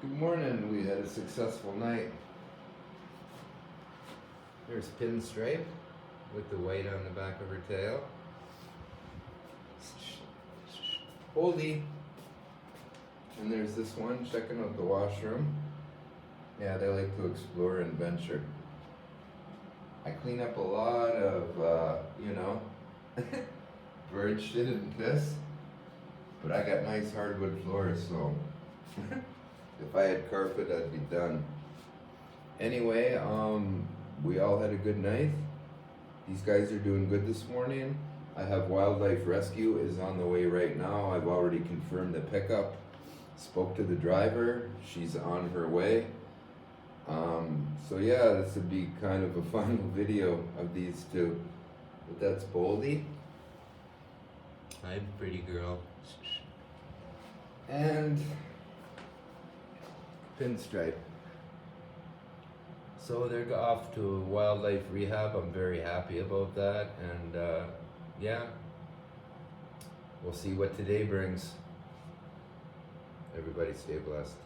Good morning. We had a successful night. There's Pinstripe with the white on the back of her tail. Oldie. And there's this one checking out the washroom. Yeah, they like to explore and venture. I clean up a lot of, bird shit and piss. But I got nice hardwood floors, so if I had carpet, I'd be done. Anyway, we all had a good night. These guys are doing good this morning. I have Wildlife Rescue is on the way right now. I've already confirmed the pickup. Spoke to the driver. She's on her way. So yeah, this would be kind of a final video of these two. But that's Boldy. Hi, pretty girl. And Pinstripe. So they're off to wildlife rehab. I'm very happy about that, and yeah, we'll see what today brings. Everybody stay blessed.